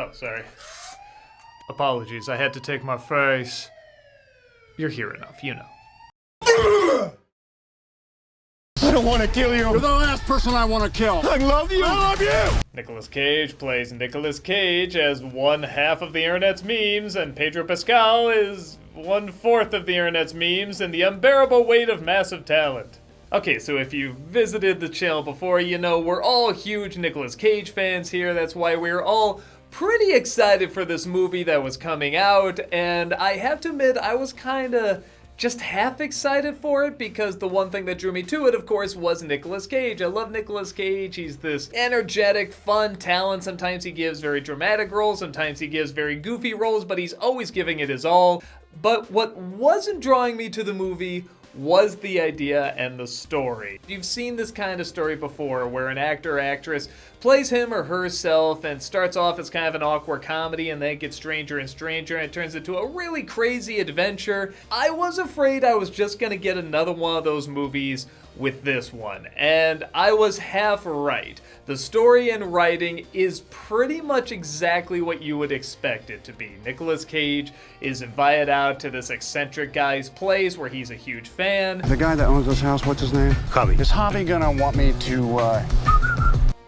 Oh, sorry. Apologies, I had to take my face. You're here enough, you know. I don't want to kill you. You're the last person I want to kill. I love you. I love you. Nicolas Cage plays Nicolas Cage as one half of the internet's memes, and Pedro Pascal is 1/4 of the internet's memes and the unbearable weight of massive talent. Okay, so if you've visited the channel before, you know we're all huge Nicolas Cage fans here. That's why we're all pretty excited for this movie that was coming out, and I have to admit I was kinda just half excited for it because the one thing that drew me to it, of course, was Nicolas Cage. I love Nicolas Cage. He's this energetic, fun talent. Sometimes he gives very dramatic roles, sometimes he gives very goofy roles, but he's always giving it his all. But what wasn't drawing me to the movie was the idea and the story. You've seen this kind of story before where an actor or actress plays him or herself and starts off as kind of an awkward comedy and then it gets stranger and stranger and it turns into a really crazy adventure. I was afraid I was just gonna get another one of those movies with this one, and I was half right. The story and writing is pretty much exactly what you would expect it to be. Nicolas Cage is invited out to this eccentric guy's place where he's a huge fan. The guy that owns this house, what's his name? Javi. Is Javi gonna want me to,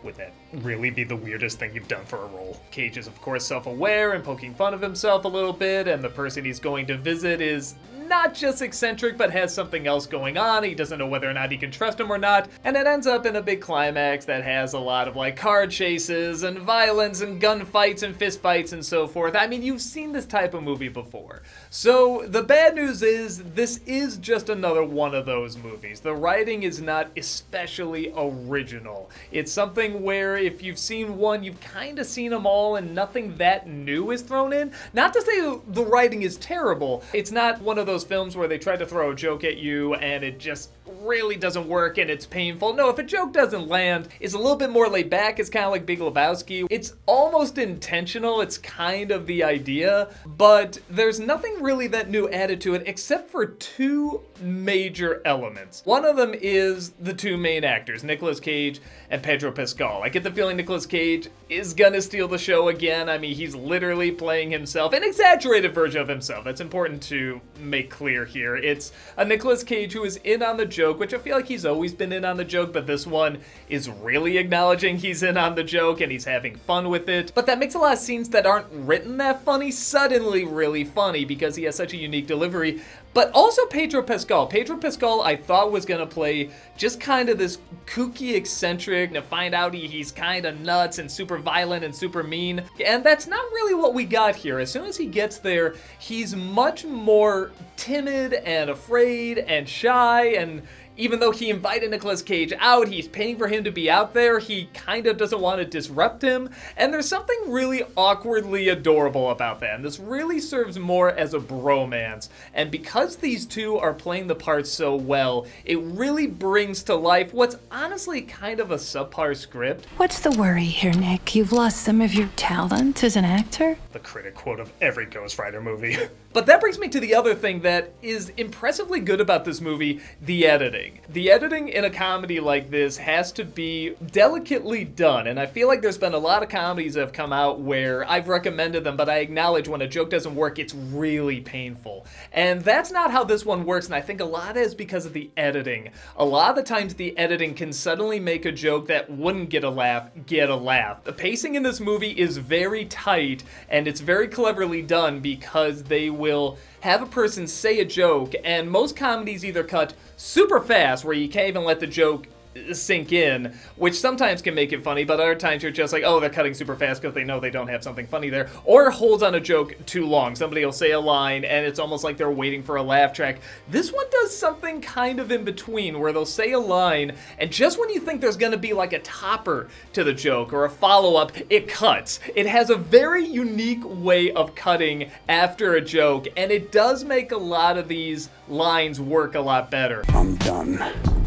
Would that really be the weirdest thing you've done for a role? Cage is of course self-aware and poking fun of himself a little bit, and the person he's going to visit is not just eccentric, but has something else going on. He doesn't know whether or not he can trust him or not, and it ends up in a big climax that has a lot of like car chases and violence and gunfights and fistfights and so forth. I mean, you've seen this type of movie before. So the bad news is this is just another one of those movies. The writing is not especially original. It's something where if you've seen one, you've kind of seen them all and nothing that new is thrown in. Not to say the writing is terrible. It's not one of those films where they try to throw a joke at you and it just really doesn't work and it's painful. No, if a joke doesn't land, it's a little bit more laid back. It's kind of like Big Lebowski. It's almost intentional. It's kind of the idea, but there's nothing really that new added to it except for two major elements. One of them is the two main actors, Nicolas Cage and Pedro Pascal. I get the feeling Nicolas Cage is gonna steal the show again. I mean, he's literally playing himself, an exaggerated version of himself. That's important to make clear here. It's a Nicolas Cage who is in on the joke, which I feel like he's always been in on the joke, but this one is really acknowledging he's in on the joke and he's having fun with it. But that makes a lot of scenes that aren't written that funny suddenly really funny because he has such a unique delivery. But also Pedro Pascal. Pedro Pascal I thought was gonna play just kind of this kooky eccentric, to find out he's kind of nuts and super violent and super mean. And that's not really what we got here. As soon as he gets there, he's much more timid and afraid and shy, and even though he invited Nicolas Cage out, he's paying for him to be out there, he kind of doesn't want to disrupt him, and there's something really awkwardly adorable about that, and this really serves more as a bromance, and because these two are playing the parts so well, it really brings to life what's honestly kind of a subpar script. What's the worry here, Nick? You've lost some of your talent as an actor? The critic quote of every Ghost Rider movie. But that brings me to the other thing that is impressively good about this movie, the editing. The editing in a comedy like this has to be delicately done, and I feel like there's been a lot of comedies that have come out where I've recommended them, but I acknowledge when a joke doesn't work, it's really painful. And that's not how this one works, and I think a lot of it is because of the editing. A lot of the times the editing can suddenly make a joke that wouldn't get a laugh. The pacing in this movie is very tight, and it's very cleverly done because they will have a person say a joke, and most comedies either cut super fast where you can't even let the joke sink in, which sometimes can make it funny, but other times you're just like, oh, they're cutting super fast because they know they don't have something funny there, or holds on a joke too long. Somebody will say a line and it's almost like they're waiting for a laugh track. This one does something kind of in between where they'll say a line and just when you think there's gonna be like a topper to the joke or a follow-up, it cuts. It has a very unique way of cutting after a joke, and it does make a lot of these lines work a lot better. I'm done.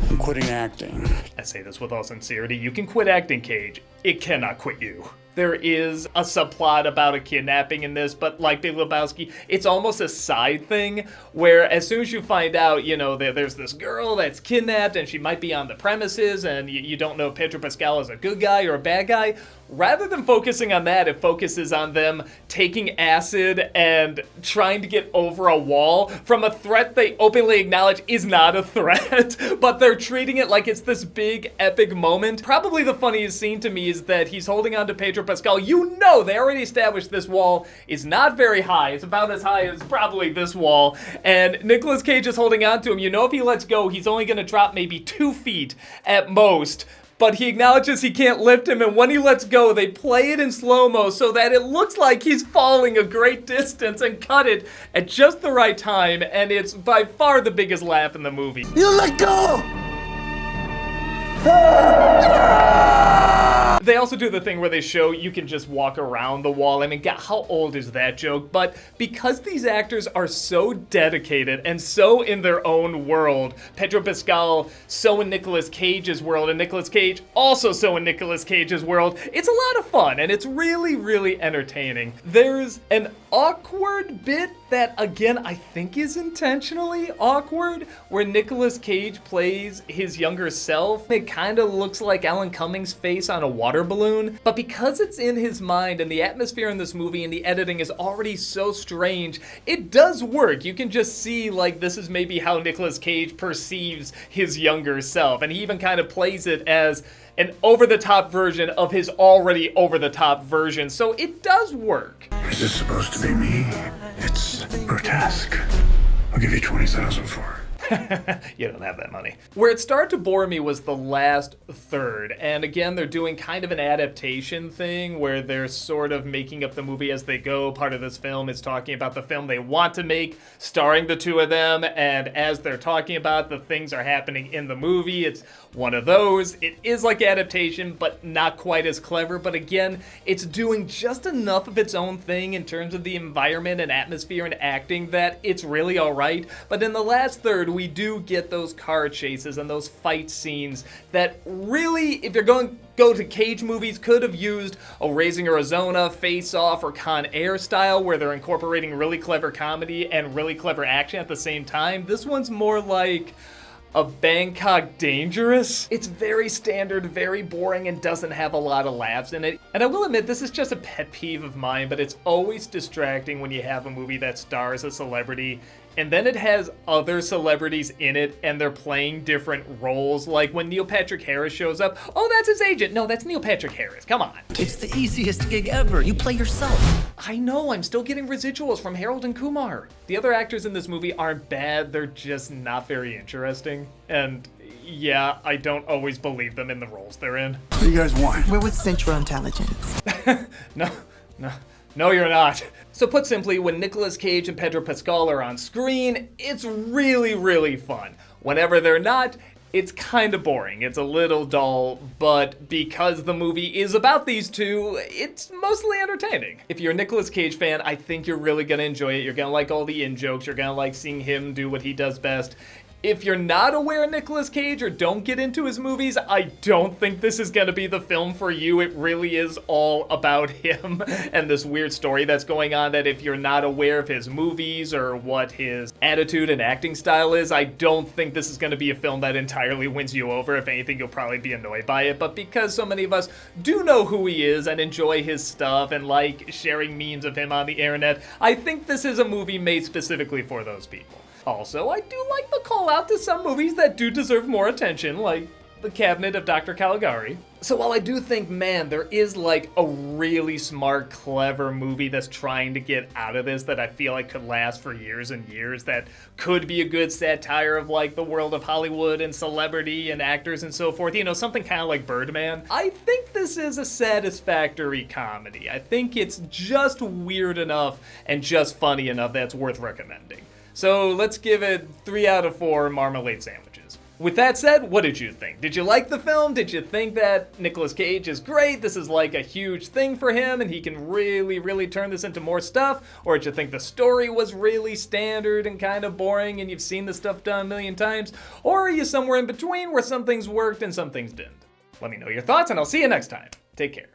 I'm quitting acting. I say this with all sincerity, you can quit acting, Cage. It cannot quit you. there is a subplot about a kidnapping in this, but like Big Lebowski, it's almost a side thing where as soon as you find out, you know, there's this girl that's kidnapped and she might be on the premises and you don't know if Pedro Pascal is a good guy or a bad guy, rather than focusing on that, it focuses on them taking acid and trying to get over a wall from a threat they openly acknowledge is not a threat, but they're treating it like it's this big epic moment. Probably the funniest scene to me is that he's holding on to Pedro Pascal. You know, they already established this wall is not very high. It's about as high as probably this wall. And Nicolas Cage is holding on to him. You know, if he lets go, he's only going to drop maybe 2 feet at most. But he acknowledges he can't lift him, and when he lets go, they play it in slow-mo so that it looks like he's falling a great distance and cut it at just the right time, and it's by far the biggest laugh in the movie. You let go! They also do the thing where they show you can just walk around the wall. I mean, God, how old is that joke? But because these actors are so dedicated and so in their own world, Pedro Pascal so in Nicolas Cage's world, and Nicolas Cage also so in Nicolas Cage's world, it's a lot of fun, and it's really, really entertaining. There's an awkward bit that, again, I think is intentionally awkward, where Nicolas Cage plays his younger self. It kind of looks like Alan Cummings' face on a water balloon, but because it's in his mind and the atmosphere in this movie and the editing is already so strange, it does work. You can just see, like, this is maybe how Nicolas Cage perceives his younger self, and he even kind of plays it as an over-the-top version of his already over-the-top version, so it does work. Is it supposed to be me? It's grotesque. I'll give you 20,000 for it. You don't have that money. Where it started to bore me was the last third. And again, they're doing kind of an adaptation thing where they're sort of making up the movie as they go. Part of this film is talking about the film they want to make, starring the two of them. And as they're talking about, the things are happening in the movie. It's one of those. It is like adaptation, but not quite as clever. But again, it's doing just enough of its own thing in terms of the environment and atmosphere and acting that it's really all right. But in the last third, we do get those car chases and those fight scenes that really, if you're going to go to Cage movies, could have used a Raising Arizona, Face Off, or Con Air style, where they're incorporating really clever comedy and really clever action at the same time. This one's more like a Bangkok Dangerous. It's very standard, very boring, and doesn't have a lot of laughs in it. And I will admit, this is just a pet peeve of mine, but it's always distracting when you have a movie that stars a celebrity and then it has other celebrities in it and they're playing different roles. Like when Neil Patrick Harris shows up, oh, that's his agent. No, that's Neil Patrick Harris. Come on. It's the easiest gig ever. You play yourself. I know, I'm still getting residuals from Harold and Kumar. The other actors in this movie aren't bad, they're just not very interesting. And yeah, I don't always believe them in the roles they're in. What do you guys want? We're with Central Intelligence. No, you're not. So put simply, when Nicolas Cage and Pedro Pascal are on screen, it's really, really fun. Whenever they're not, it's kind of boring. It's a little dull, but because the movie is about these two, it's mostly entertaining. If you're a Nicolas Cage fan, I think you're really gonna enjoy it. You're gonna like all the in-jokes. You're gonna like seeing him do what he does best. If you're not aware of Nicolas Cage or don't get into his movies, I don't think this is going to be the film for you. It really is all about him and this weird story that's going on, that if you're not aware of his movies or what his attitude and acting style is, I don't think this is going to be a film that entirely wins you over. If anything, you'll probably be annoyed by it. But because so many of us do know who he is and enjoy his stuff and like sharing memes of him on the internet, I think this is a movie made specifically for those people. Also, I do like the call out to some movies that do deserve more attention, like The Cabinet of Dr. Caligari. So while I do think, man, there is like a really smart, clever movie that's trying to get out of this that I feel like could last for years and years, that could be a good satire of like the world of Hollywood and celebrity and actors and so forth, you know, something kind of like Birdman, I think this is a satisfactory comedy. I think it's just weird enough and just funny enough that's worth recommending. So let's give it 3 out of 4 marmalade sandwiches. With that said, what did you think? Did you like the film? Did you think that Nicolas Cage is great? This is like a huge thing for him and he can really, really turn this into more stuff? Or did you think the story was really standard and kind of boring and you've seen this stuff done a million times? Or are you somewhere in between where some things worked and some things didn't? Let me know your thoughts and I'll see you next time. Take care.